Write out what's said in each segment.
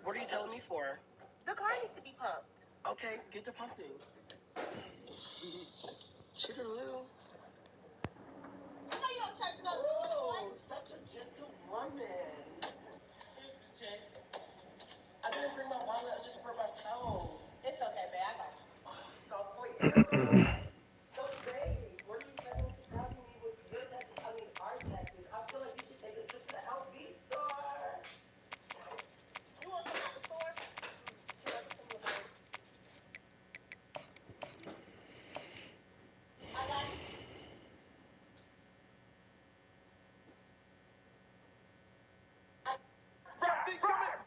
What are you telling me for? The car needs to be pumped. Okay, get the pumping. Chitterloo. I know you don't touch those. Oh, such a gentle woman. I didn't bring my wallet, I just brought my soul. It's okay, babe. I got you. Oh, so for you. So, babe, where are you planning to grab me with your taxes? I mean, our taxes. I feel like you should take a trip to the LV store. You want some at the store? I got you. Robbie, come here.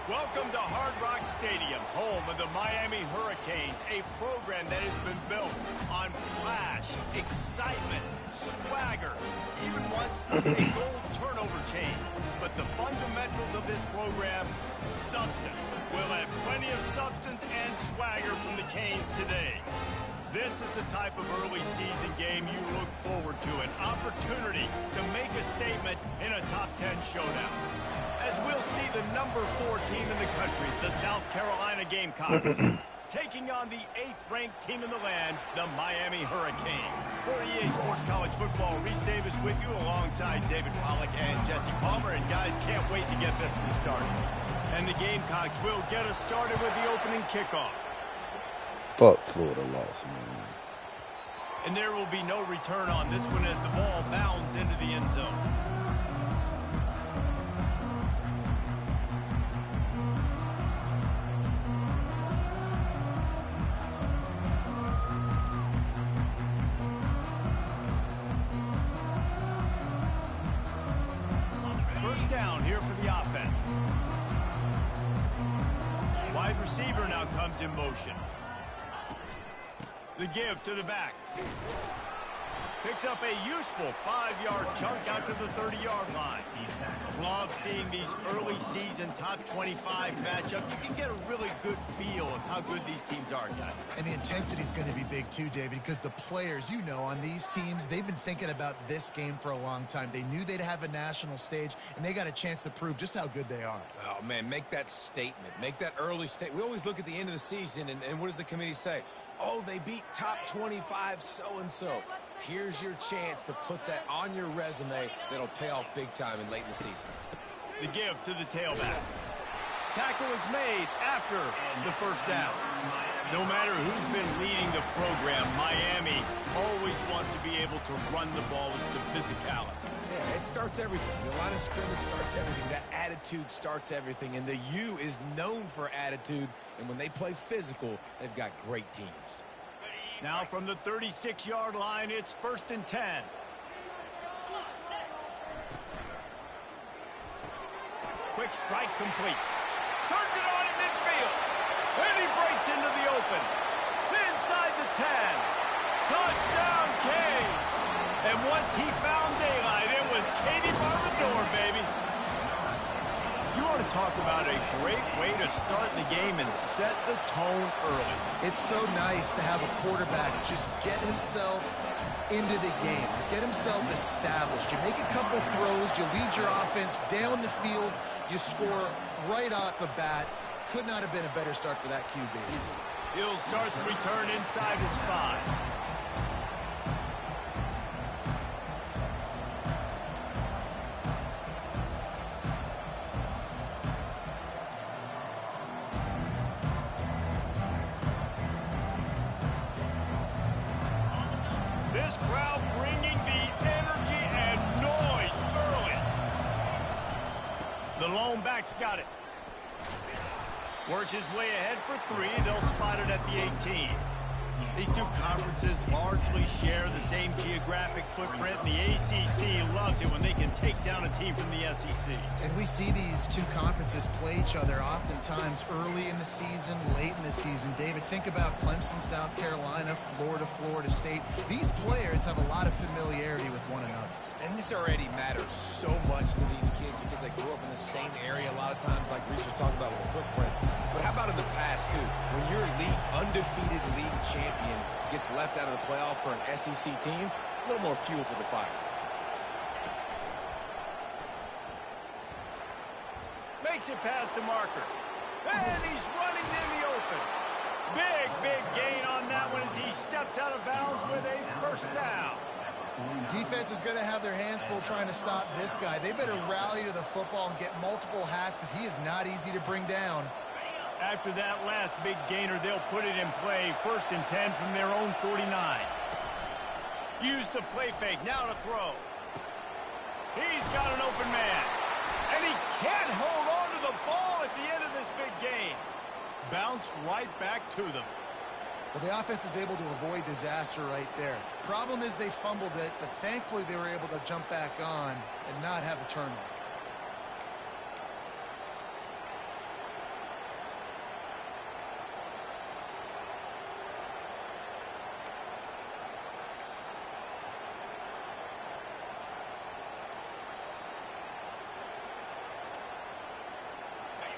Welcome to Hard Rock Stadium, home of the Miami Hurricanes, a program that has been built on flash, excitement, swagger, even once a goal turnover chain. But the fundamentals of this program, substance. We'll have plenty of substance and swagger from the Canes today. This is the type of early season game you look forward to, an opportunity to make a statement in a top 10 showdown. As we'll see the number 4 team in the country, the South Carolina Gamecocks, taking on the 8th-ranked team in the land, the Miami Hurricanes. For EA Sports College Football, Reese Davis with you alongside David Pollack and Jesse Palmer. And guys, can't wait to get this one started. And the Gamecocks will get us started with the opening kickoff. Fuck Florida lost, man. And there will be no return on this one as the ball bounds into the end zone. First down here for the offense. Wide receiver now comes in motion. The give to the back. Picks up a useful 5-yard chunk out to the 30-yard line. Love seeing these early season top 25 matchups. You can get a really good feel of how good these teams are, guys. And the intensity is going to be big too, David, because the players, you know, on these teams, they've been thinking about this game for a long time. They knew they'd have a national stage, and they got a chance to prove just how good they are. Oh, man, make that statement. Make that early statement. We always look at the end of the season, and what does the committee say? Oh, they beat top 25 so-and-so. Here's your chance to put that on your resume that'll pay off big time and late in the season. The give to the tailback. Tackle is made after the first down. No matter who's been leading the program, Miami always wants to be able to run the ball with some physicality. Yeah, it starts everything. The line of scrimmage starts everything. That attitude starts everything. And the U is known for attitude. And when they play physical, they've got great teams. Now from the 36-yard line, it's 1st and 10. Quick strike complete. Turns it on in midfield. And he breaks into the open. Inside the 10. Touchdown, Kane. And once he found daylight, it was Katie by the door, baby. You want to talk about a great way to start the game and set the tone early. It's so nice to have a quarterback just get himself into the game, get himself established. You make a couple throws, you lead your offense down the field, you score right off the bat. Could not have been a better start for that QB. He'll start the return inside his 5. This crowd bringing the energy and noise early. The lone back's got it. Works his way ahead for 3. They'll spot it at the 18. These two conferences largely share the same geographic footprint, and the ACC loves it when they can take down a team from the SEC. And we see these two conferences play each other oftentimes early in the season, late in the season. David, think about Clemson, South Carolina, Florida, Florida State. These players have a lot of familiarity with one another. And this already matters so much to these kids because they grew up in the same area a lot of times, like Reese was talking about with the footprint. But how about in the past, too? When your undefeated league champion gets left out of the playoff for an SEC team, a little more fuel for the fire. Makes it past the marker. And he's running in the open. Big gain on that one as he steps out of bounds with a first down. Defense is going to have their hands full trying to stop this guy. They better rally to the football and get multiple hats because he is not easy to bring down. After that last big gainer, they'll put it in play. 1st and 10 from their own 49. Use the play fake. Now to throw. He's got an open man. And he can't hold on to the ball at the end of this big game. Bounced right back to them. Well, the offense is able to avoid disaster right there. Problem is they fumbled it, but thankfully they were able to jump back on and not have a turnover.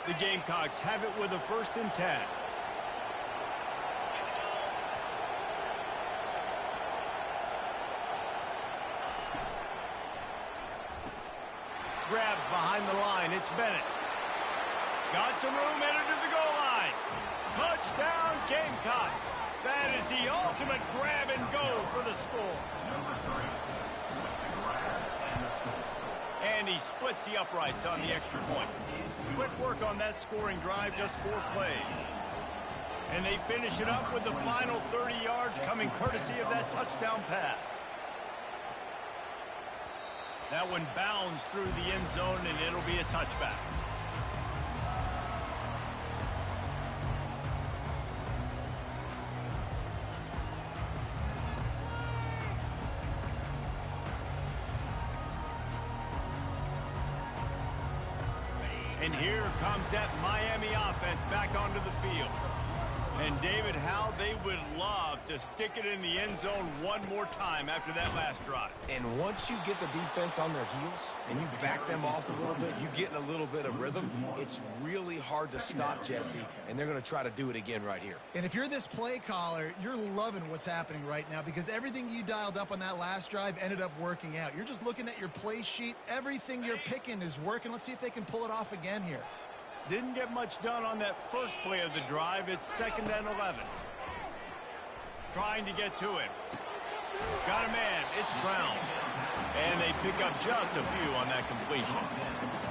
The Gamecocks have it with a 1st and 10. Grab behind the line. It's Bennett. Got some room, entered to the goal line. Touchdown, Gamecocks. That is the ultimate grab and go for the score. And he splits the uprights on the extra point. Quick work on that scoring drive, just 4 plays. And they finish it up with the final 30 yards coming courtesy of that touchdown pass. That one bounds through the end zone, and it'll be a touchback. And here comes that Miami offense back onto the field. And David, how they would love to stick it in the end zone one more time after that last drive. And once you get the defense on their heels and you back them off a little bit, you get in a little bit of rhythm, it's really hard to stop, Jesse, and they're going to try to do it again right here. And if you're this play caller, you're loving what's happening right now because everything you dialed up on that last drive ended up working out. You're just looking at your play sheet. Everything you're picking is working. Let's see if they can pull it off again here. Didn't get much done on that first play of the drive. It's 2nd and 11. Trying to get to it. Got a man. It's Brown. And they pick up just a few on that completion.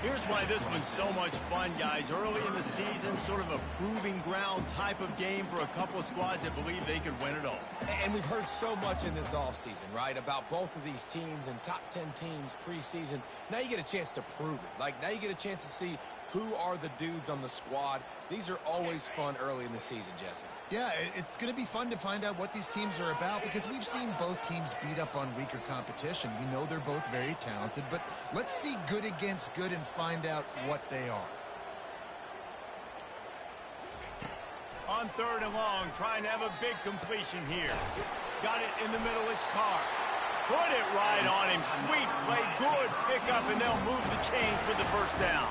Here's why this one's so much fun, guys. Early in the season, sort of a proving ground type of game for a couple of squads that believe they could win it all. And we've heard so much in this offseason, right, about both of these teams and top 10 teams preseason. Now you get a chance to prove it. Like, now you get a chance to see who are the dudes on the squad. These are always fun early in the season, Jesse. Yeah, it's going to be fun to find out what these teams are about because we've seen both teams beat up on weaker competition. We know they're both very talented, but let's see good against good and find out what they are. On 3rd and long, trying to have a big completion here. Got it in the middle, it's Carr. Put it right on him. Sweet play, good pickup, and they'll move the chains with the first down.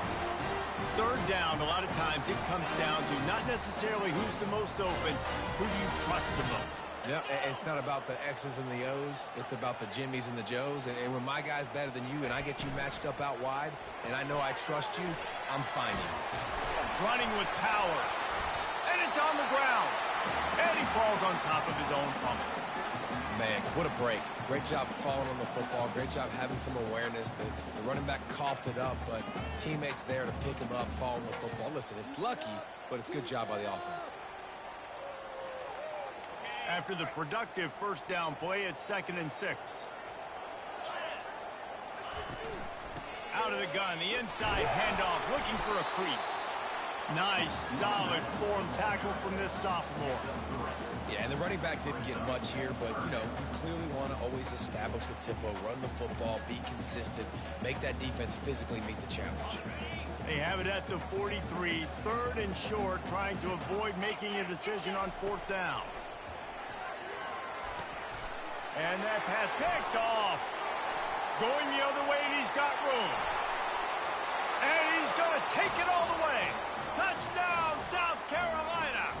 3rd down, a lot of times it comes down to not necessarily who's the most open, who do you trust the most. Yeah, it's not about the X's and the O's. It's about the Jimmys and the Joes. And when my guy's better than you and I get you matched up out wide and I know I trust you, I'm finding. Running with power. And it's on the ground. And he falls on top of his own fumble. Man, what a break. Great job falling on the football. Great job having some awareness. The running back coughed it up, but teammates there to pick him up, fall on the football. Listen, it's lucky, but it's good job by the offense. After the productive first down play, it's 2nd and 6. Out of the gun, the inside handoff, looking for a crease. Nice, solid form tackle from this sophomore. Yeah, and the running back didn't get much here, but, you know, you clearly want to always establish the tempo, run the football, be consistent, make that defense physically meet the challenge. They have it at the 43, 3rd and short, trying to avoid making a decision on 4th down. And that pass picked off. Going the other way, and he's got room. And he's going to take it all the way. Touchdown, South Carolina.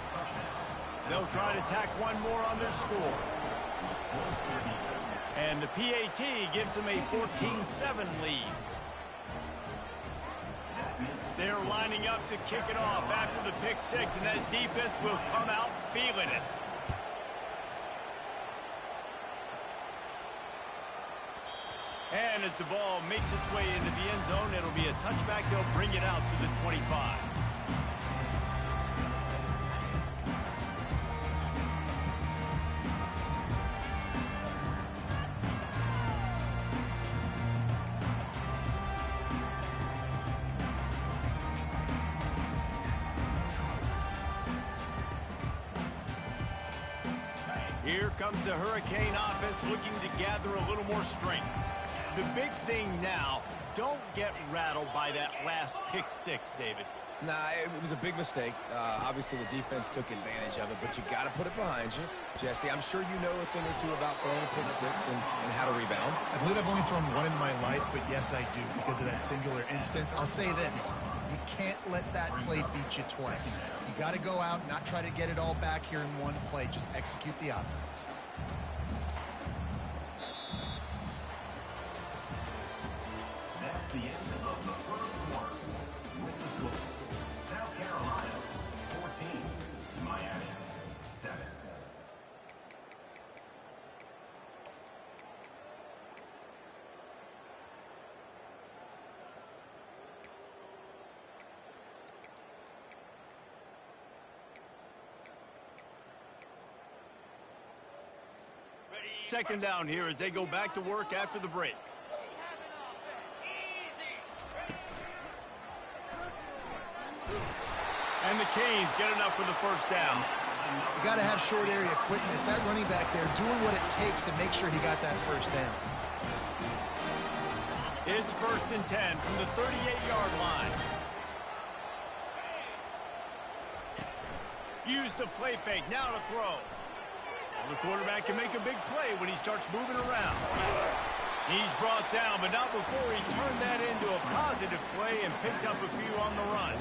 They'll try to tack one more on their score. And the PAT gives them a 14-7 lead. They're lining up to kick it off after the pick six, and that defense will come out feeling it. And as the ball makes its way into the end zone, it'll be a touchback. They'll bring it out to the 25. Here comes the Hurricane offense looking to gather a little more strength. The big thing now, don't get rattled by that last pick six, David. Nah, it was a big mistake. Obviously, the defense took advantage of it, but you got to put it behind you. Jesse, I'm sure you know a thing or two about throwing a pick six and how to rebound. I believe I've only thrown one in my life, but yes, I do because of that singular instance. I'll say this. You can't let that play beat you twice. You got to go out, not try to get it all back here in one play. Just execute the offense. That's the end of the first quarter. With the score, South Carolina 14, Miami 7. Second down here as they go back to work after the break. And the Canes get enough for the first down. You got to have short area quickness. That running back there doing what it takes to make sure he got that first down. It's 1st and 10 from the 38-yard line. Use the play fake. Now to throw. Well, the quarterback can make a big play when he starts moving around. He's brought down, but not before he turned that into a positive play and picked up a few on the run.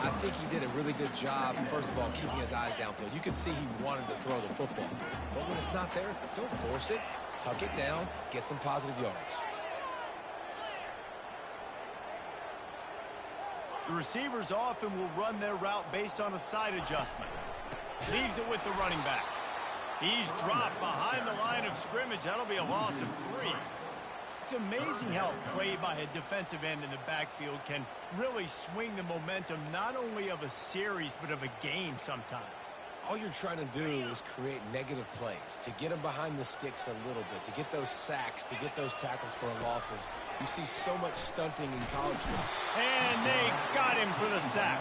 I think he did a really good job, first of all, keeping his eyes downfield. You can see he wanted to throw the football. But when it's not there, don't force it. Tuck it down, get some positive yards. The receivers often will run their route based on a side adjustment. Leaves it with the running back. He's dropped behind the line of scrimmage. That'll be a loss of 3. It's amazing how a play by a defensive end in the backfield can really swing the momentum not only of a series but of a game sometimes. All you're trying to do is create negative plays, to get them behind the sticks a little bit, to get those sacks, to get those tackles for losses. You see so much stunting in college football. And they got him for the sack.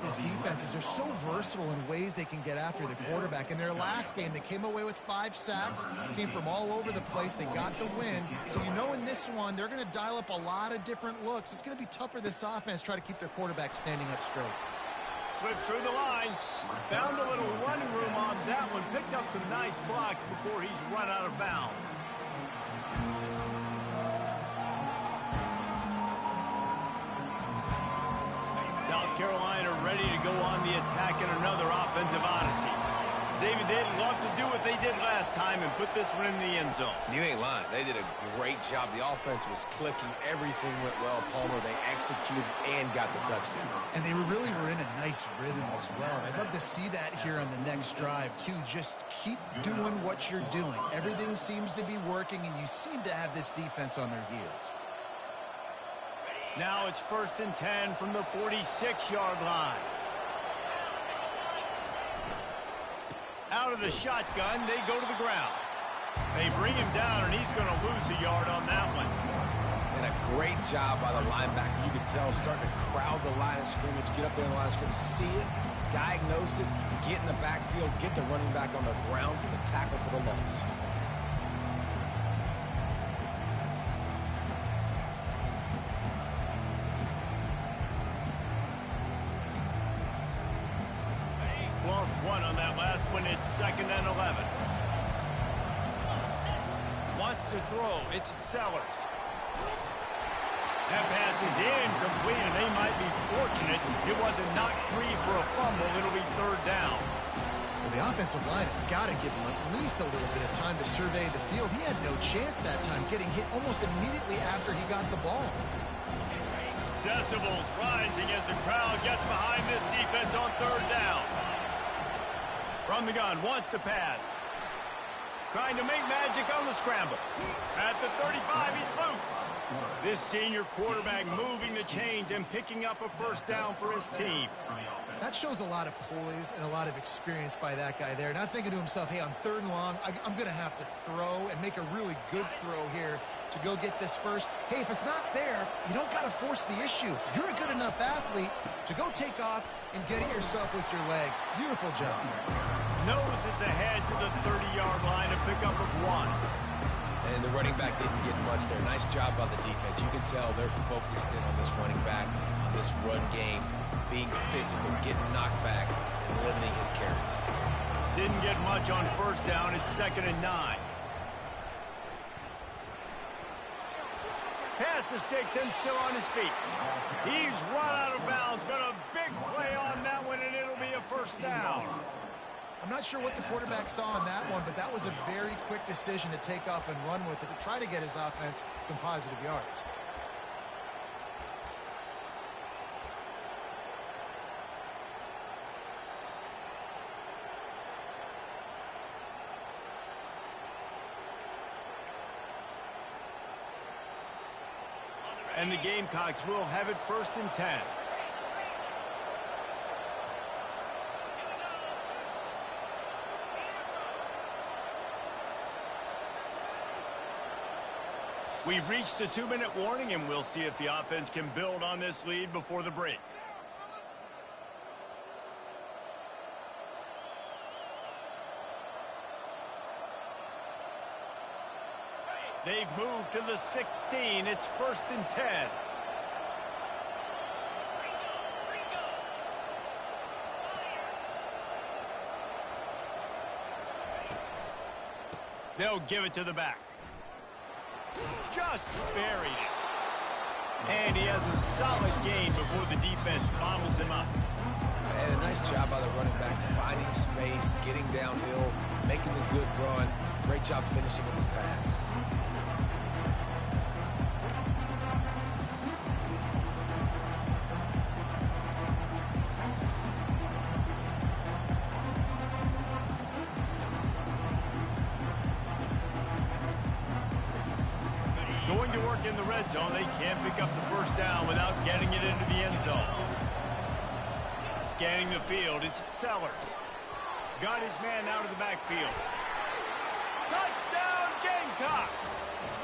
These defenses are so versatile in ways they can get after the quarterback. In their last game, they came away with 5 sacks, came from all over the place. They got the win. So you know in this one, they're going to dial up a lot of different looks. It's going to be tough for this offense to try to keep their quarterback standing up straight. Slips through the line. Found a little running room on that one. Picked up some nice blocks before he's run out of bounds. South Carolina ready to go on the attack in another offensive odyssey. David, they'd love to do what they did last time and put this one in the end zone. You ain't lying. They did a great job. The offense was clicking. Everything went well, Palmer. They executed and got the touchdown. And they really were in a nice rhythm as well. I'd love to see that here on the next drive, too. Just keep doing what you're doing. Everything seems to be working, and you seem to have this defense on their heels. Now it's 1st and 10 from the 46-yard line. Out of the shotgun, they go to the ground. They bring him down, and he's going to lose a yard on that one. And a great job by the linebacker. You can tell starting to crowd the line of scrimmage, get up there in the line of scrimmage, see it, diagnose it, get in the backfield, get the running back on the ground for the tackle for the loss. Lost 1 on that last one. It's 2nd and 11. Wants to throw. It's Sellers. That pass is incomplete, and they might be fortunate it wasn't knocked free for a fumble. It'll be 3rd down. Well, the offensive line has got to give him at least a little bit of time to survey the field. He had no chance that time, getting hit almost immediately after he got the ball. Decibels rising as the crowd gets behind this defense on 3rd down. From the gun, wants to pass. Trying to make magic on the scramble. At the 35, he's loose. This senior quarterback moving the chains and picking up a 1st down for his team. That shows a lot of poise and a lot of experience by that guy there. Not thinking to himself, hey, on 3rd and long, I'm going to have to throw and make a really good throw here to go get this first. Hey, if it's not there, you don't got to force the issue. You're a good enough athlete to go take off and get it yourself with your legs. Beautiful job. Noses ahead to the 30-yard line, a pickup of 1. And the running back didn't get much there. Nice job by the defense. You can tell they're focused in on this running back, on this run game, being physical, getting knockbacks, and limiting his carries. Didn't get much on 1st down. It's 2nd and 9. Pass the sticks and still on his feet. He's run out of bounds, but a big play on that one, and it'll be a 1st down. I'm not sure what the quarterback saw on that one, but that was a very quick decision to take off and run with it to try to get his offense some positive yards. And the Gamecocks will have it 1st and 10. We've reached the 2-minute warning, and we'll see if the offense can build on this lead before the break. They've moved to the 16. It's 1st and 10. They'll give it to the back. Just buried it. And he has a solid gain before the defense bottles him up. And a nice job by the running back, finding space, getting downhill, making the good run. Great job finishing with his pads. Going to work in the red zone, they can't pick up the 1st down without getting it into the end zone. Scanning the field, it's Sellers. Got his man out of the backfield. Touchdown Gamecocks!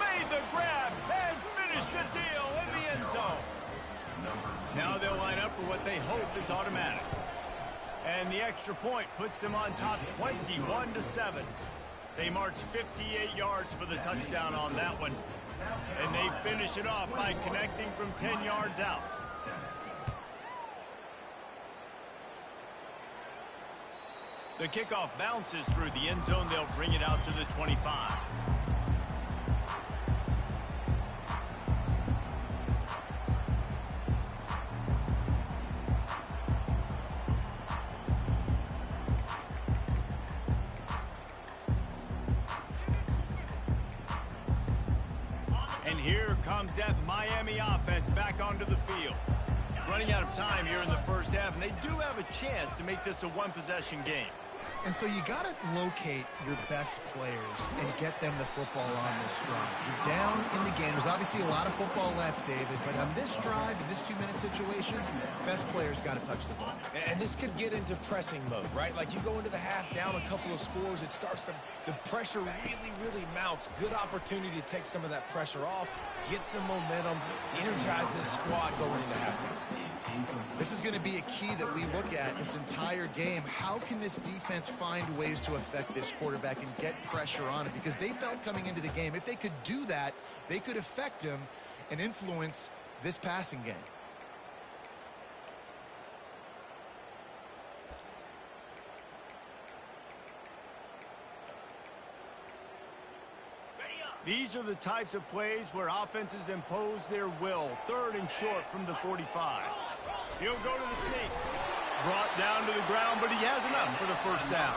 Made the grab and finished the deal in the end zone. Now they'll line up for what they hope is automatic. And the extra point puts them on top 21-7. They march 58 yards for the touchdown on that one. And they finish it off by connecting from 10 yards out. The kickoff bounces through the end zone. They'll bring it out to the 25. And here comes that Miami offense back onto the field. Running out of time here in the 1st half, and they do have a chance to make this a one-possession game. And so you got to locate your best players and get them the football on this drive. You're down in the game. There's obviously a lot of football left, David, but on this drive, in this 2-minute situation, best players got to touch the ball. And this could get into pressing mode, right? Like you go into the half down a couple of scores, it starts to, the pressure really mounts. Good opportunity to take some of that pressure off, get some momentum, energize this squad going into halftime. This is going to be a key that we look at this entire game. How can this defense find ways to affect this quarterback and get pressure on him? Because they felt coming into the game, if they could do that, they could affect him and influence this passing game. These are the types of plays where offenses impose their will. 3rd and short from the 45. He'll go to the sneak. Brought down to the ground, but he has enough for the 1st down.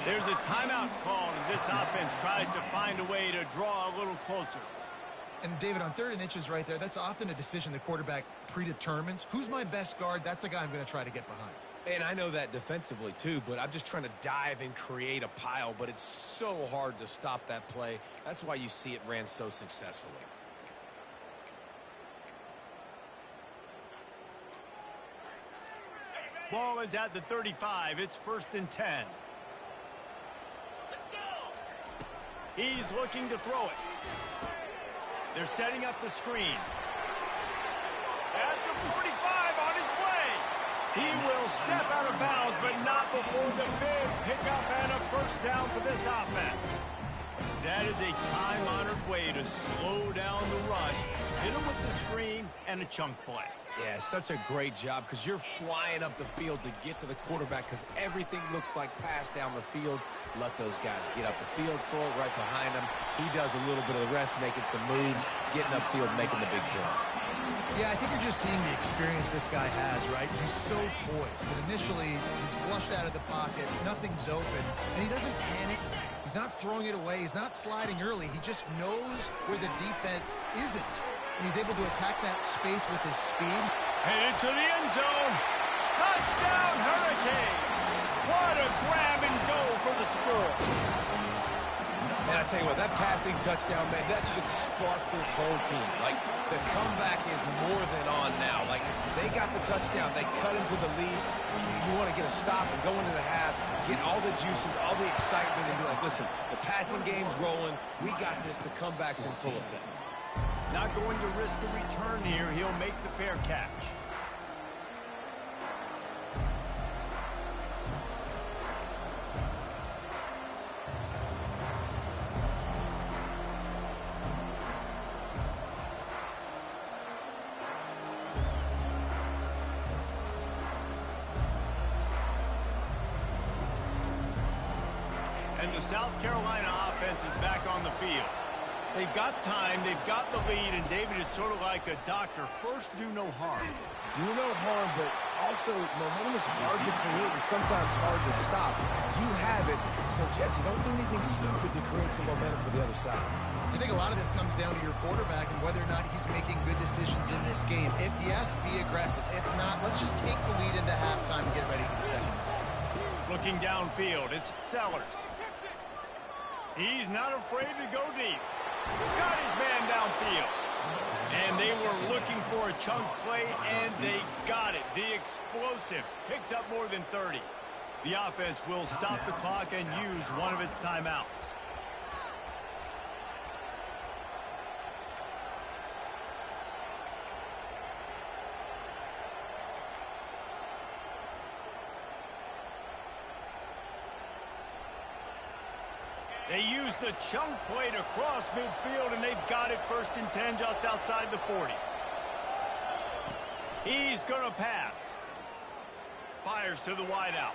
There's a timeout called as this offense tries to find a way to draw a little closer. And, David, on 3rd and inches right there, that's often a decision the quarterback predetermines. Who's my best guard? That's the guy I'm going to try to get behind. And I know that defensively, too, but I'm just trying to dive and create a pile, but it's so hard to stop that play. That's why you see it ran so successfully. Ball is at the 35. It's 1st and 10. Let's go. He's looking to throw it. They're setting up the screen. At the 45 on his way. He will step out of bounds, but not before the big pickup and a 1st down for this offense. That is a time-honored way to slow down the rush, hit him with the screen, and a chunk play. Yeah, such a great job because you're flying up the field to get to the quarterback because everything looks like pass down the field. Let those guys get up the field, throw it right behind him. He does a little bit of the rest, making some moves, getting upfield, making the big throw. Yeah, I think you're just seeing the experience this guy has, right? He's so poised. And initially, he's flushed out of the pocket. Nothing's open. And he doesn't panic. He's not throwing it away. He's not sliding early. He just knows where the defense isn't. And he's able to attack that space with his speed. Headed to the end zone. Touchdown, Hurricanes. What a grab and go for the score. Man, I tell you what, that passing touchdown, man, that should spark this whole team. Like, the comeback is more than on now. Like, they got the touchdown. They cut into the lead. You want to get a stop and go into the half, get all the juices, all the excitement, and be like, listen, the passing game's rolling. We got this. The comeback's in full effect. Not going to risk a return here. He'll make the fair catch. And the South Carolina offense is back on the field. They've got time, they've got the lead, and David is sort of like a doctor. First, do no harm. Do no harm, but also momentum is hard to create and sometimes hard to stop. You have it, so Jesse, don't do anything stupid to create some momentum for the other side. I think a lot of this comes down to your quarterback and whether or not he's making good decisions in this game. If yes, be aggressive. If not, let's just take the lead into halftime and get ready for the second half. Looking downfield, it's Sellers. He's not afraid to go deep. Got his man downfield. And they were looking for a chunk play, and they got it. The explosive picks up more than 30. The offense will stop the clock and use one of its timeouts. They use the chunk play to cross midfield, and they've got it 1st and 10 just outside the 40. He's going to pass. Fires to the wideout.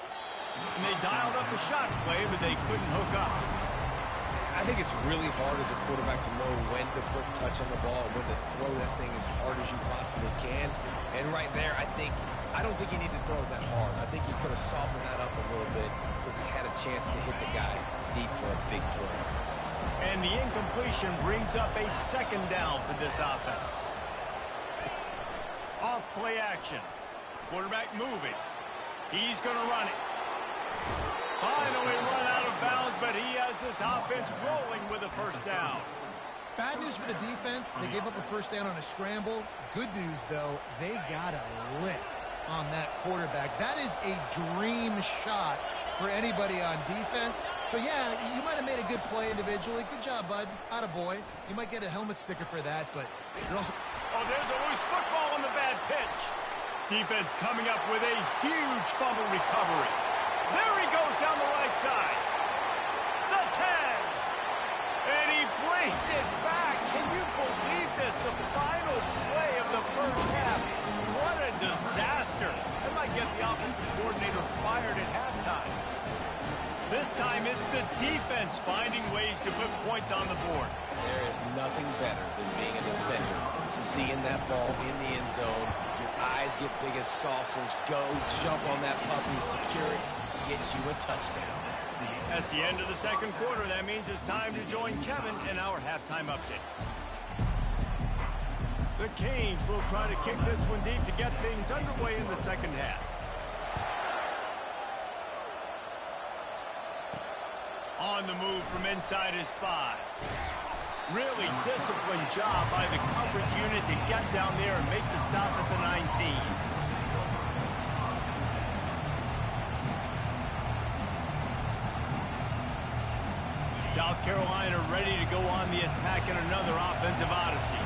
And they dialed up a shot play, but they couldn't hook up. I think it's really hard as a quarterback to know when to put touch on the ball, when to throw that thing as hard as you possibly can. And right there, I don't think he needed to throw it that hard. I think he could have softened that up a little bit because he had a chance to hit the guy deep for a big play. And the incompletion brings up a 2nd down for this offense. Off play action. Quarterback moving. He's going to run it. Finally run out of bounds, but he has this offense rolling with a 1st down. Bad news for the defense. They gave up a 1st down on a scramble. Good news, though, they got a lick on that quarterback. That is a dream shot for anybody on defense. So, yeah, you might have made a good play individually. Good job, bud. Attaboy. You might get a helmet sticker for that, but you're also... Oh, there's a loose football on the bad pitch. Defense coming up with a huge fumble recovery. There he goes down the right side. The 10. And he brings it back. Can you believe this? The final play of the 1st half. What a disaster. That might get the offensive coordinator fired at halftime. This time it's the defense finding ways to put points on the board. There is nothing better than being a defender. Seeing that ball in the end zone, your eyes get big as saucers. Go, jump on that puppy, secure it, gets you a touchdown. That's the end of the 2nd quarter. That means it's time to join Kevin in our halftime update. The Canes will try to kick this one deep to get things underway in the 2nd half. On the move from inside his 5. Really disciplined job by the coverage unit to get down there and make the stop at the 19. South Carolina ready to go on the attack in another offensive odyssey.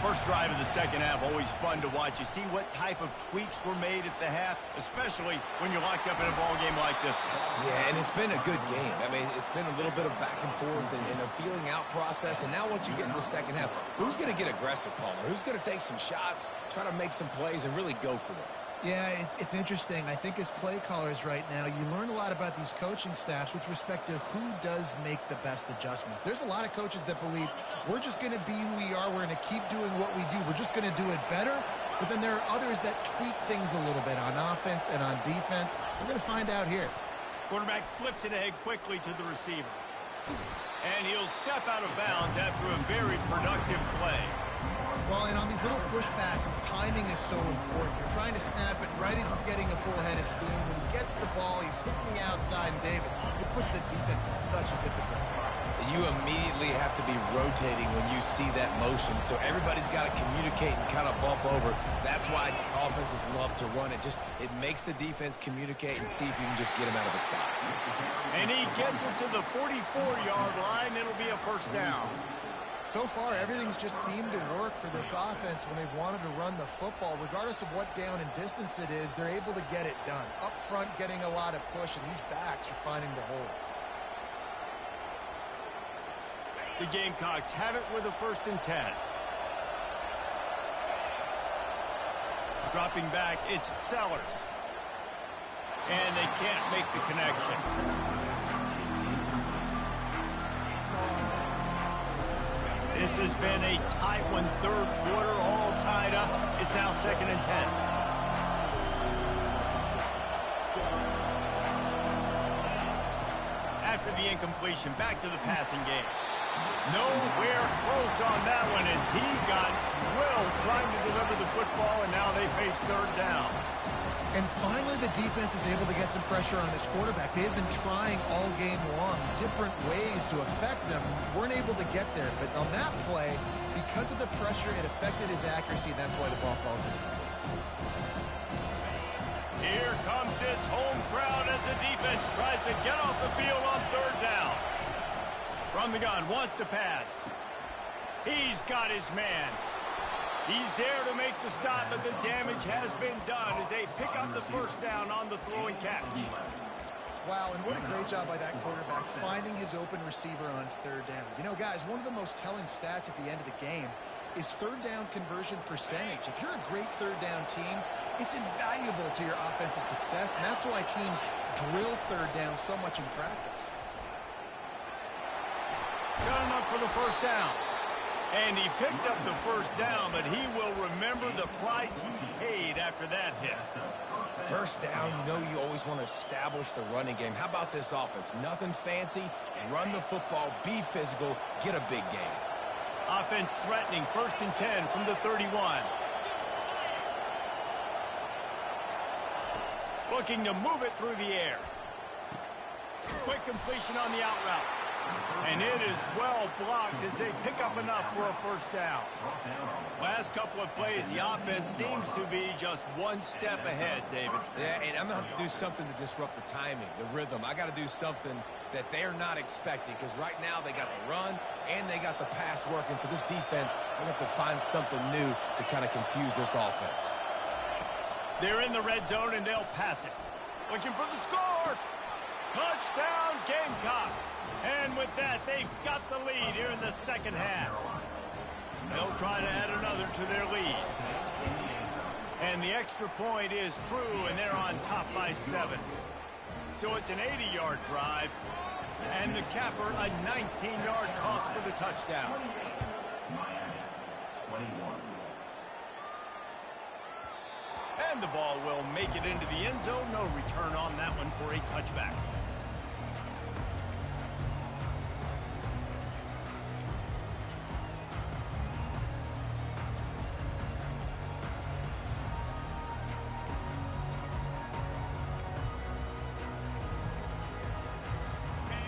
First drive of the 2nd half, always fun to watch. You see what type of tweaks were made at the half, especially when you're locked up in a ball game like this one. Yeah, and it's been a good game. I mean, it's been a little bit of back and forth and a feeling out process. And now once you get in the 2nd half, who's going to get aggressive, Palmer? Who's going to take some shots, try to make some plays, and really go for it? Yeah, it's interesting. I think as play callers right now, you learn a lot about these coaching staffs with respect to who does make the best adjustments. There's a lot of coaches that believe we're just going to be who we are. We're going to keep doing what we do. We're just going to do it better. But then there are others that tweak things a little bit on offense and on defense. We're going to find out here. Quarterback flips it ahead quickly to the receiver. And he'll step out of bounds after a very productive play. Well, and on these little push passes, timing is so important. You're trying to snap it right as he's getting a full head of steam. When he gets the ball, he's hitting the outside, and David, it puts the defense in such a difficult spot. You immediately have to be rotating when you see that motion, so everybody's got to communicate and kind of bump over. That's why offenses love to run it. It makes the defense communicate and see if you can just get him out of a spot. And he gets it to the 44-yard line. It'll be a first down. So far, everything's just seemed to work for this offense when they've wanted to run the football. Regardless of what down and distance it is, they're able to get it done. Up front, getting a lot of push, and these backs are finding the holes. The Gamecocks have it with a 1st and 10. Dropping back, it's Sellers. And they can't make the connection. This has been a tight one, 3rd quarter, all tied up. It's now 2nd and 10. After the incompletion, back to the passing game. Nowhere close on that one as he got drilled trying to deliver the football, and now they face 3rd down. And finally, the defense is able to get some pressure on this quarterback. They've been trying all game long different ways to affect him. Weren't able to get there, but on that play, because of the pressure, it affected his accuracy, and that's why the ball falls in. Here comes his home crowd as the defense tries to get off the field on 3rd down. From the gun, wants to pass. He's got his man. He's there to make the stop, but the damage has been done as they pick up the 1st down on the throw and catch. Wow, and what a great job by that quarterback finding his open receiver on 3rd down. You know, guys, one of the most telling stats at the end of the game is 3rd down conversion percentage. If you're a great 3rd down team, it's invaluable to your offensive success, and that's why teams drill 3rd down so much in practice. Got enough for the 1st down. And he picks up the 1st down, but he will remember the price he paid after that hit. 1st down, you know you always want to establish the running game. How about this offense? Nothing fancy. Run the football, be physical, get a big gain. Offense threatening, 1st and 10 from the 31. Looking to move it through the air. Quick completion on the out route. And it is well blocked as they pick up enough for a 1st down. Last couple of plays, the offense seems to be just one step ahead, David. Yeah, and I'm going to have to do something to disrupt the timing, the rhythm. I got to do something that they're not expecting because right now they got the run and they got the pass working. So this defense, they have to find something new to kind of confuse this offense. They're in the red zone and they'll pass it. Looking for the score. Touchdown, Gamecocks. And with that, they've got the lead here in the 2nd half. They'll try to add another to their lead. And the extra point is true, and they're on top by 7. So it's an 80-yard drive. And the capper, a 19-yard toss for the touchdown. Miami, 21. And the ball will make it into the end zone. No return on that one for a touchback.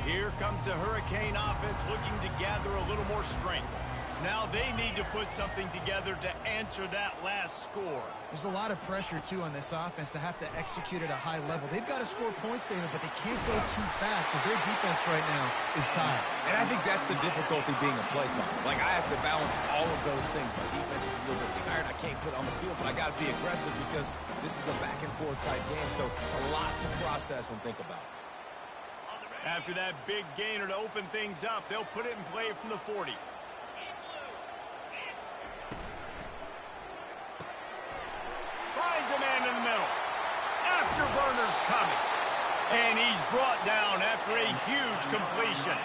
Here comes the Hurricane offense looking to gather a little more strength. Now they need to put something together to answer that last score. There's a lot of pressure, too, on this offense to have to execute at a high level. They've got to score points, David, but they can't go too fast because their defense right now is tired. And I think that's the difficulty being a play caller. Like, I have to balance all of those things. My defense is a little bit tired. I can't put on the field, but I got to be aggressive because this is a back-and-forth type game, so a lot to process and think about. After that big gainer to open things up, they'll put it in play from the 40. Finds a man in the middle. Afterburner's coming. And he's brought down after a huge completion.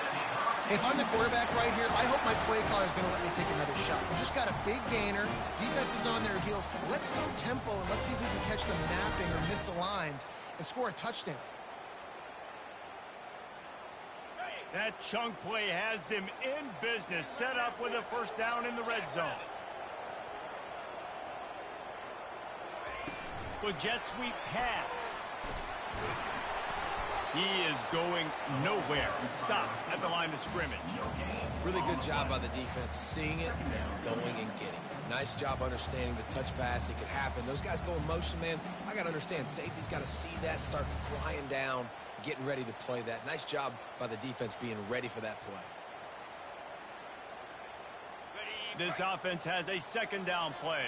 If I'm the quarterback right here, I hope my play caller is going to let me take another shot. We just got a big gainer. Defense is on their heels. Let's go tempo, and let's see if we can catch them napping or misaligned and score a touchdown. That chunk play has them in business, set up with a 1st down in the red zone. with jet sweep pass. He is going nowhere. Stops at the line of scrimmage. Really good job by the defense, seeing it and going and getting it. Nice job understanding the touch pass. It could happen. Those guys go in motion, man. I got to understand, safety's got to see that, start flying down, getting ready to play that. Nice job by the defense being ready for that play. This offense has a second down play.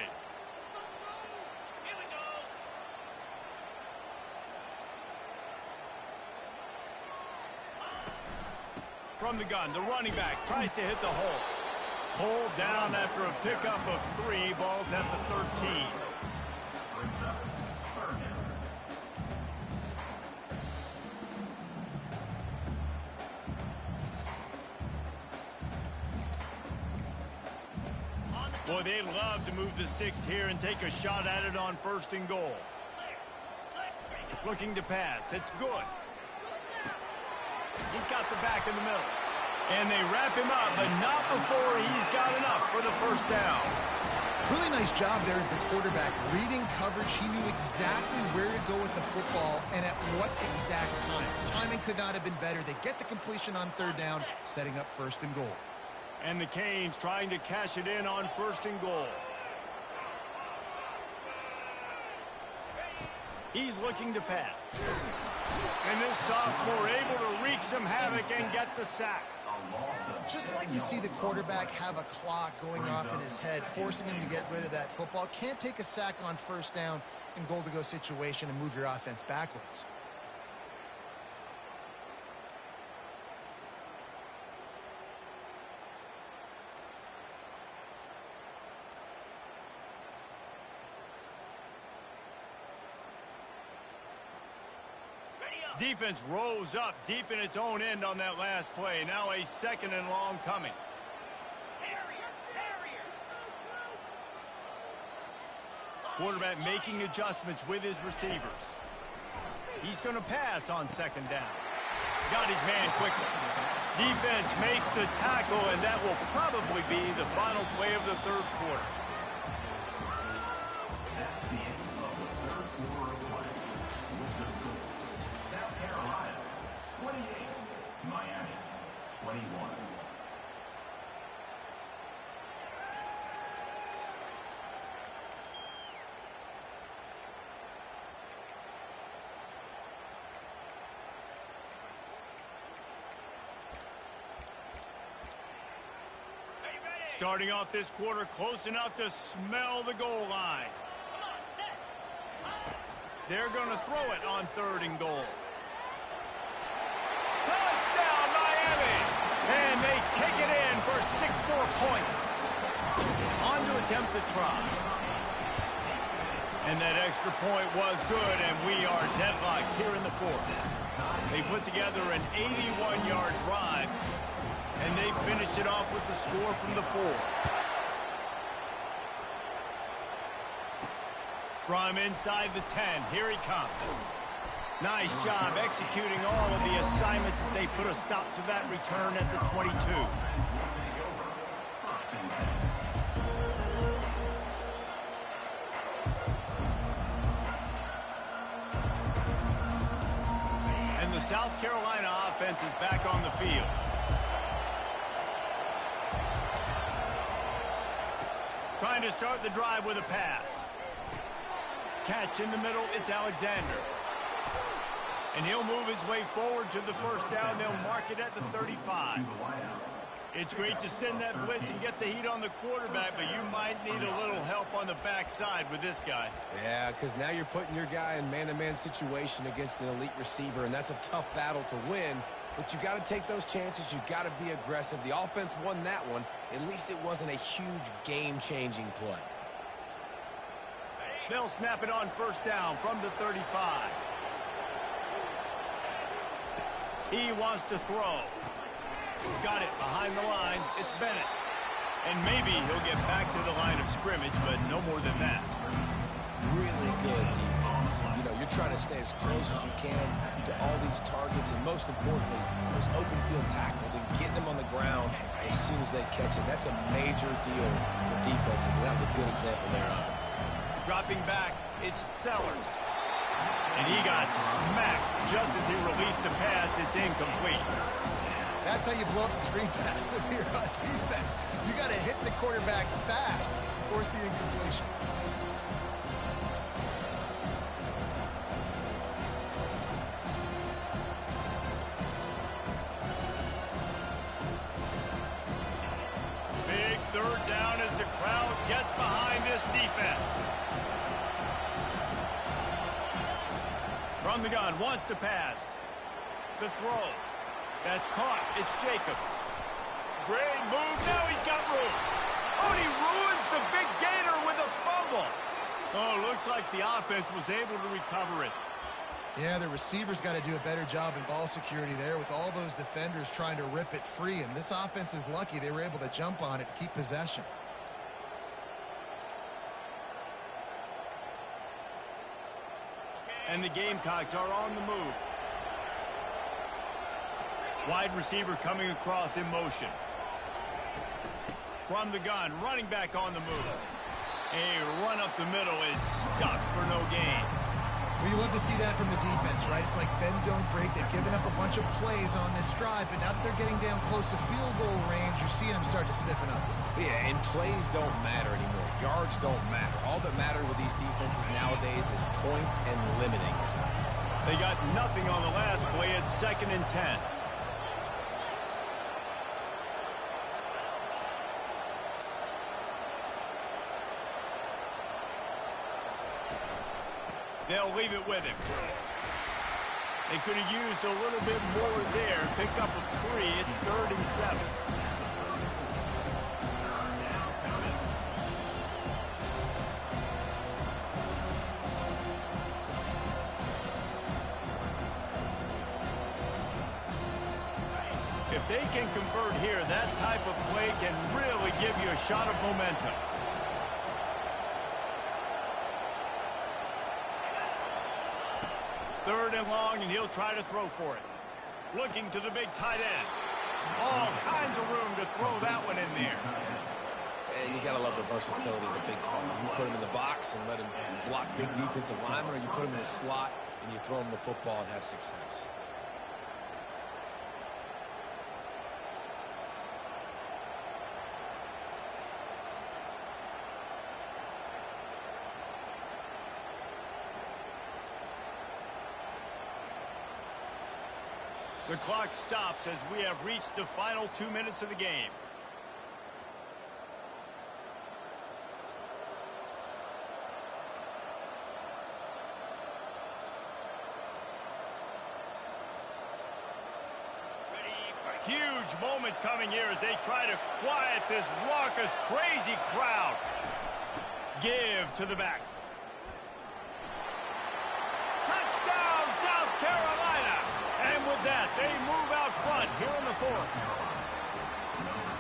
From the gun, the running back tries to hit the hole. Pulled down after a pickup of 3. Balls at the 13. Boy, they'd love to move the sticks here and take a shot at it on 1st and goal. Looking to pass. It's good. He's got the back in the middle. And they wrap him up, but not before he's got enough for the 1st down. Really nice job there of the quarterback. Reading coverage, he knew exactly where to go with the football and at what exact time. Timing could not have been better. They get the completion on 3rd down, setting up 1st and goal. And the Canes trying to cash it in on 1st and goal. He's looking to pass. And this sophomore able to wreak some havoc and get the sack. Just like to see the quarterback have a clock going off in his head, forcing him to get rid of that football. Can't take a sack on 1st down in goal-to-go situation and move your offense backwards. Defense rose up deep in its own end on that last play. Now a 2nd and long coming. Quarterback making adjustments with his receivers. He's going to pass on 2nd down. Got his man quickly. Defense makes the tackle, and that will probably be the final play of the 3rd quarter. That's the end of the 3rd quarter of play. With the score, South Carolina 28, Miami 21. Starting off this quarter close enough to smell the goal line. They're going to throw it on 3rd and goal. Touchdown, Miami! And they take it in for 6 more points. On to attempt the try. And that extra point was good, and we are deadlocked here in the 4th. They put together an 81-yard drive, and they finished it off with the score from the 4. From inside the 10, here he comes. Nice job executing all of the assignments as they put a stop to that return at the 22. And the South Carolina offense is back on the field. Trying to start the drive with a pass. Catch in the middle, it's Alexander. And he'll move his way forward to the 1st down. They'll mark it at the 35. It's great to send that blitz and get the heat on the quarterback, but you might need a little help on the backside with this guy. Yeah, because now you're putting your guy in man-to-man situation against an elite receiver, and that's a tough battle to win. But you got to take those chances. You got to be aggressive. The offense won that one. At least it wasn't a huge game-changing play. They'll snap it on 1st down from the 35. He wants to throw. Got it behind the line. It's Bennett. And maybe he'll get back to the line of scrimmage, but no more than that. Really good defense. You know, you're trying to stay as close as you can to all these targets, and most importantly, those open field tackles and getting them on the ground as soon as they catch it. That's a major deal for defenses, and that was a good example there of it. Dropping back, it's Sellers. And he got smacked just as he released the pass. It's incomplete. That's how you blow up the screen pass if you're on defense. You got to hit the quarterback fast, force the incompletion. Big third down as the crowd gets behind this defense. From the gun, wants to pass. The throw. That's caught. It's Jacobs. Great move. Now he's got room. Oh, and he ruins the big gainer with a fumble. Oh, looks like the offense was able to recover it. Yeah, the receivers got to do a better job in ball security there with all those defenders trying to rip it free. And this offense is lucky they were able to jump on it to keep possession. And the Gamecocks are on the move. Wide receiver coming across in motion. From the gun, running back on the move. A run up the middle is stuck for no gain. Well, you love to see that from the defense, right? It's like bend, don't break. They've given up a bunch of plays on this drive, but now that they're getting down close to field goal range, you're seeing them start to stiffen up. Yeah, and plays don't matter anymore. Yards don't matter. All that matters with these defenses nowadays is points and limiting them. They got nothing on the last play. It's 2nd and 10. They'll leave it with him. They could have used a little bit more there. Picked up a 3. It's 3rd and 7. If they can convert here, that type of play can really give you a shot of momentum. Third and long, and he'll try to throw for it. Looking to the big tight end. All kinds of room to throw that one in there. And you got to love the versatility of the big fella. You put him in the box and let him block big defensive linemen, or you put him in a slot and you throw him the football and have success. The clock stops as we have reached the final 2 minutes of the game. Huge moment coming here as they try to quiet this raucous, crazy crowd. Give to the back. Touchdown, South Carolina! And with that, they move out front here in the 4th.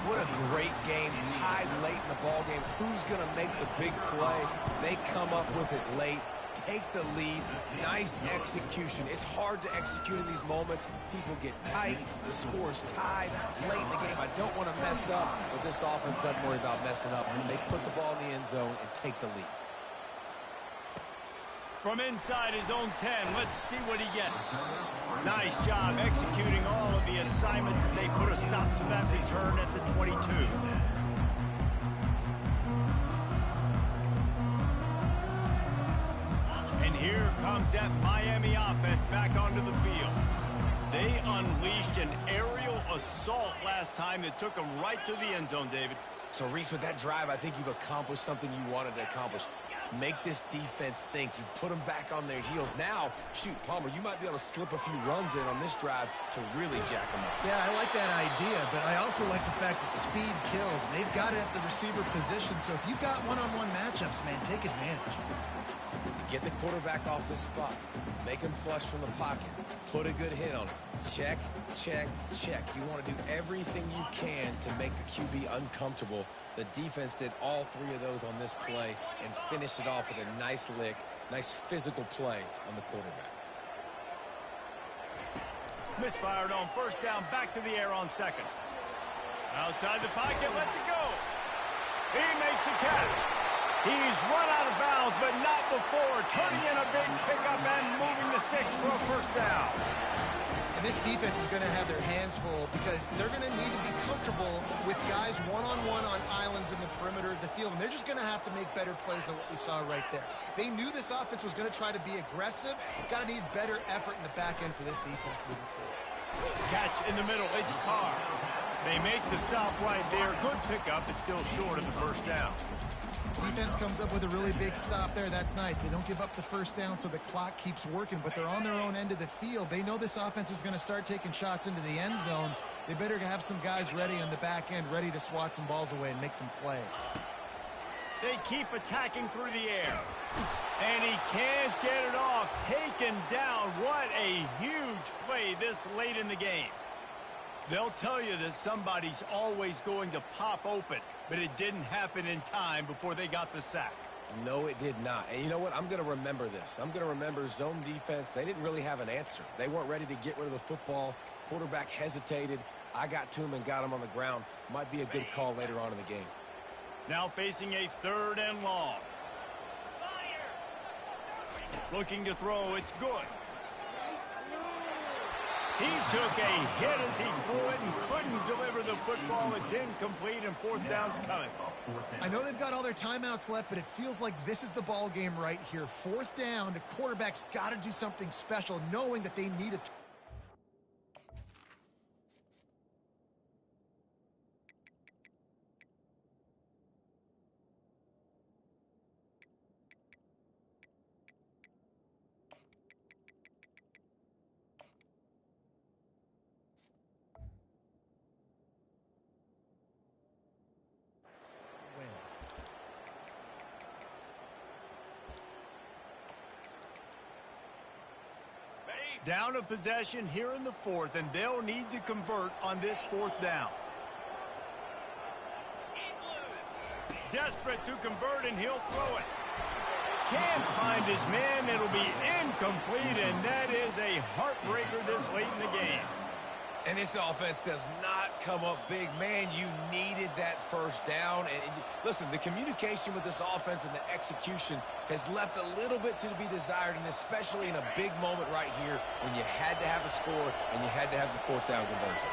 What a great game, tied late in the ball game. Who's going to make the big play? They come up with it late, take the lead. Nice execution. It's hard to execute in these moments. People get tight. The score's tied late in the game. I don't want to mess up, but this offense doesn't worry about messing up. They put the ball in the end zone and take the lead. From inside his own 10, let's see what he gets. Nice job executing all of the assignments as they put a stop to that return at the 22. And here comes that Miami offense back onto the field. They unleashed an aerial assault last time that took them right to the end zone, David. So, Reese, with that drive, I think you've accomplished something you wanted to accomplish. Make this defense think. You've put them back on their heels. Now, shoot, Palmer, you might be able to slip a few runs in on this drive to really jack them up. Yeah, I like that idea, but I also like the fact that speed kills. They've got it at the receiver position, so if you've got one-on-one matchups, man, take advantage. Get the quarterback off the spot. Make him flush from the pocket. Put a good hit on him. Check, check, check. You want to do everything you can to make the QB uncomfortable. The defense did all 3 of those on this play and finished it off with a nice lick, nice physical play on the quarterback. Misfired on first down, back to the air on 2nd. Outside the pocket, lets it go. He makes the catch. He's run out of bounds, but not before turning in a big pickup and moving the sticks for a first down. And this defense is going to have their hands full because they're going to need to be comfortable with guys one-on-one on islands in the perimeter of the field. And they're just going to have to make better plays than what we saw right there. They knew this offense was going to try to be aggressive. Got to need better effort in the back end for this defense moving forward. Catch in the middle. It's Carr. They make the stop right there. Good pickup. It's still short of the first down. Defense comes up with a really big stop there. That's nice. They don't give up the first down, so the clock keeps working, but they're on their own end of the field. They know this offense is going to start taking shots into the end zone. They better have some guys ready on the back end, ready to swat some balls away and make some plays. They keep attacking through the air. And he can't get it off. Taken down. What a huge play this late in the game. They'll tell you that somebody's always going to pop open, but it didn't happen in time before they got the sack. No, it did not. And you know what? I'm going to remember this. I'm going to remember zone defense. They didn't really have an answer. They weren't ready to get rid of the football. Quarterback hesitated. I got to him and got him on the ground. Might be a good call later on in the game. Now facing a 3rd and long. Looking to throw. It's good. He took a hit as he threw it and couldn't deliver the football. It's incomplete and 4th down's coming. I know they've got all their timeouts left, but it feels like this is the ball game right here. 4th down, the quarterback's got to do something special, knowing that they need it. Down a possession here in the 4th, and they'll need to convert on this 4th down. Desperate to convert, and he'll throw it. Can't find his man. It'll be incomplete, and that is a heartbreaker this late in the game. And this offense does not come up big. Man, you needed that first down. And listen, the communication with this offense and the execution has left a little bit to be desired, and especially in a big moment right here when you had to have a score and you had to have the 4th down conversion.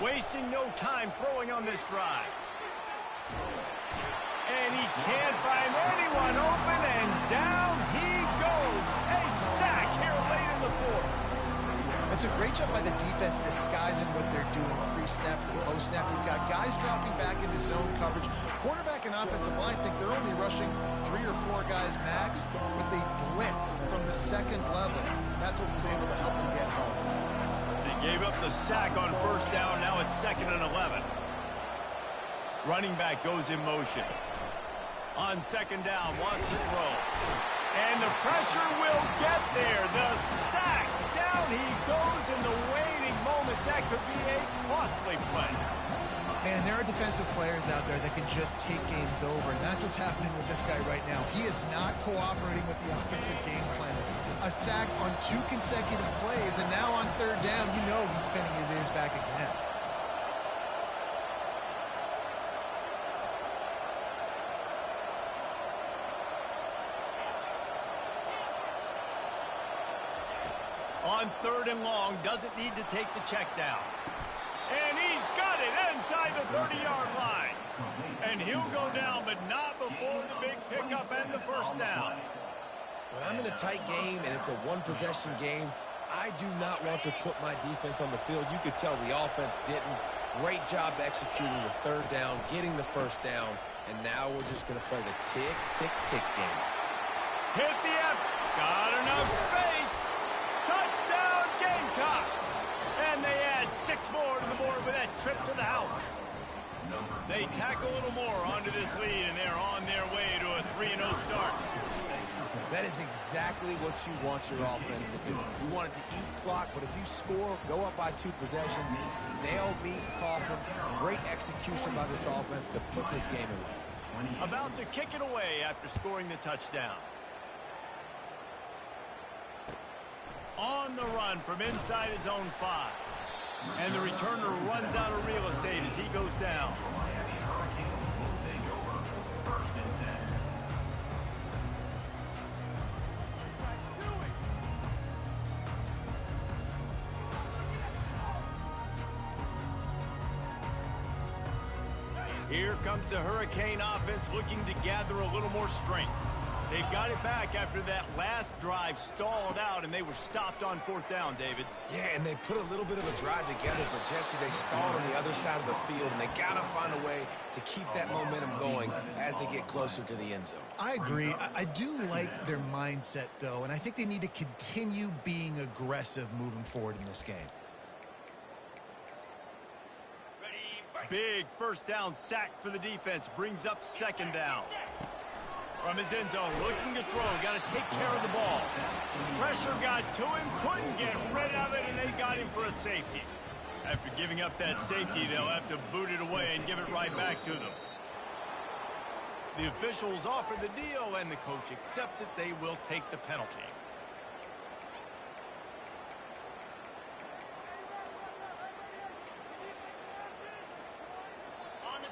Wasting no time throwing on this drive. And he can't find anyone open, and down he goes. A sack here late in the 4th. It's a great job by the defense disguising what they're doing pre-snap to post-snap. You've got guys dropping back into zone coverage. Quarterback and offensive line think they're only rushing 3 or 4 guys max, but they blitz from the 2nd level. That's what was able to help them get home. They gave up the sack on 1st down. Now it's 2nd and 11. Running back goes in motion. On 2nd down, wants to throw. And the pressure will get there. The sack. Down he goes in the waiting moments. That could be a costly play. Man, there are defensive players out there that can just take games over, and that's what's happening with this guy right now. He is not cooperating with the offensive game plan. A sack on 2 consecutive plays, and now on 3rd down, you know he's pinning his ears back again. On 3rd and long, doesn't need to take the check down. And he's got it inside the 30-yard line. And he'll go down, but not before the big pickup and the 1st down. When I'm in a tight game and it's a 1-possession game, I do not want to put my defense on the field. You could tell the offense didn't. Great job executing the 3rd down, getting the 1st down, and now we're just going to play the tick, tick, tick game. Hit the F. Got enough space. Touchdown Gamecocks. And they add 6 more to the board with that trip to the house. They tack a little more onto this lead, and they're on their way to a 3-0 start. That is exactly what you want your offense to do. You want it to eat clock, but if you score, go up by 2 possessions, nail, meet, coffin. Great execution by this offense to put this game away. About to kick it away after scoring the touchdown. On the run from inside his own 5. And the returner runs out of real estate as he goes down. Miami Hurricanes will take over. 1st and 10. Here comes the Hurricane offense looking to gather a little more strength. They've got it back after that last drive stalled out, and they were stopped on 4th down, David. Yeah, and they put a little bit of a drive together, but Jesse, they stalled on the other side of the field, and they got to find a way to keep that momentum going as they get closer to the end zone. I agree. I do like their mindset, though, and I think they need to continue being aggressive moving forward in this game. Big 1st down sack for the defense. Brings up 2nd down. From his end zone, looking to throw. Got to take care of the ball. Pressure got to him. Couldn't get rid of it, and they got him for a safety. After giving up that safety, they'll have to boot it away and give it right back to them. The officials offer the deal, and the coach accepts it. They will take the penalty.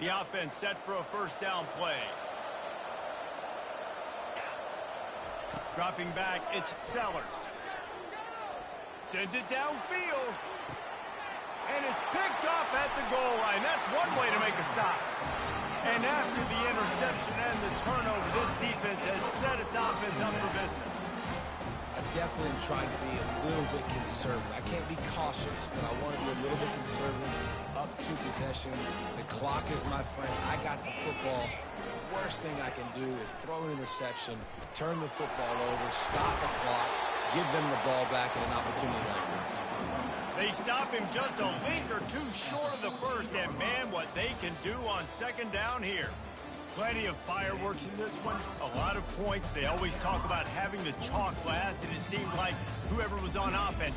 The offense set for a 1st down play. Dropping back, it's Sellers. Sends it downfield. And it's picked off at the goal line. That's one way to make a stop. And after the interception and the turnover, this defense has set its offense up for business. I definitely am trying to be a little bit conservative. I can't be cautious, but I want to be a little bit conservative. Up 2 possessions. The clock is my friend. I got the football. Worst thing I can do is throw an interception, turn the football over, stop the clock, give them the ball back in an opportunity like this. They stop him just a link or 2 short of the 1st, and man, what they can do on 2nd down here. Plenty of fireworks in this one, a lot of points. They always talk about having the chalk last, and it seemed like whoever was on offense